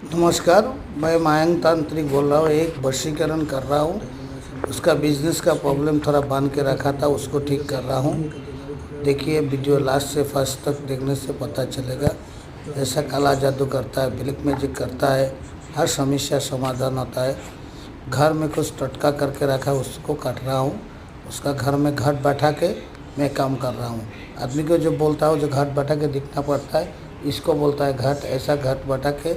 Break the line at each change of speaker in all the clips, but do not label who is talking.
नमस्कार, मैं मयंक तांत्रिक बोल रहा हूँ। एक वशीकरण कर रहा हूँ। उसका बिजनेस का प्रॉब्लम थोड़ा बांध के रखा था, उसको ठीक कर रहा हूँ। देखिए वीडियो लास्ट से फर्स्ट तक देखने से पता चलेगा। ऐसा काला जादू करता है, ब्लैक मैजिक करता है, हर समस्या समाधान होता है। घर में कुछ टटका करके रखा है, उसको काट रहा हूँ। उसका घर में घाट बैठा के मैं काम कर रहा हूँ। आदमी को जो बोलता है जो घाट बैठा के दिखना पड़ता है, इसको बोलता है घाट। ऐसा घाट बैठा के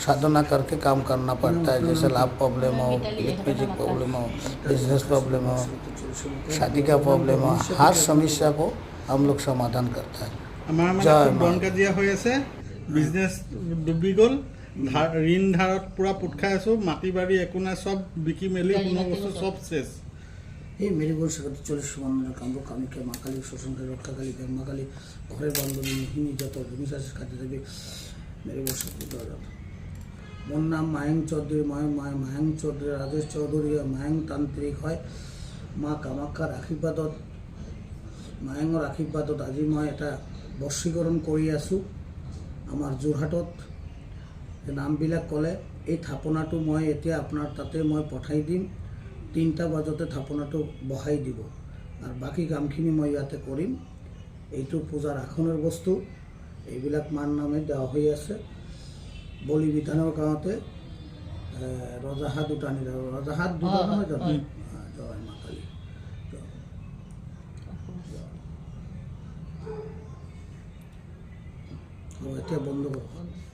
साधना करके काम करना पड़ता है। जैसे लाभ प्रॉब्लम हो, ब्लैक मैजिक प्रॉब्लम हो, बिजनेस प्रॉब्लम हो, शादी का प्रॉब्लम हो, हर समस्या को हम लोग समाधान करता है।
আমাৰ মানে
জয়
খুব
মা।
দন কাজিয়া হৈ আছে, বিজনেছ ডুবি গ'ল, ঋণ ধাৰত পূৰা পোট খাই আছোঁ, মাটি বাৰী একো নাই, চব বিকি মেলি কোনো বস্তু চব শেষ।
এই মেরিগোল শেখাতে 40 সমানের কামরূপ কামিকা মা কালী শোষণকারী রক্ষাকালী মা কালী ঘরের বান্ধবী মোহিনী যত জিনিস আছে কাজে দেবে মেরিগোল শেখাতে দেওয়া যাবে। মোর নাম মায়ং চৌধুরী। মায়ং চৌধুরী, রাজেশ চৌধুরী মায়ং তান্ত্রিক হয়। মা কামাখ্যাৰ আশীৰ্বাদত, মায়ঙৰ আশীৰ্বাদত আজি মই এটা বশীকৰণ কৰি আছোঁ। আমাৰ যোৰহাটত নামবিলাক ক'লে এই থাপনাটো মই এতিয়া আপোনাৰ তাতে মই পঠাই দিম। 3টা বজাতে থাপনাটো বহাই দিব আৰু বাকী কামখিনি মই ইয়াতে কৰিম। এইটো পূজাৰ আসনৰ বস্তু, এইবিলাক মাৰ নামে দেওয়া হৈ আছে। বলি বিধানৰ গাঁৱতে ৰজাহাট দুটা নহয় জানো? জয় মা কালী। এতিয়া বন্ধ কৰক।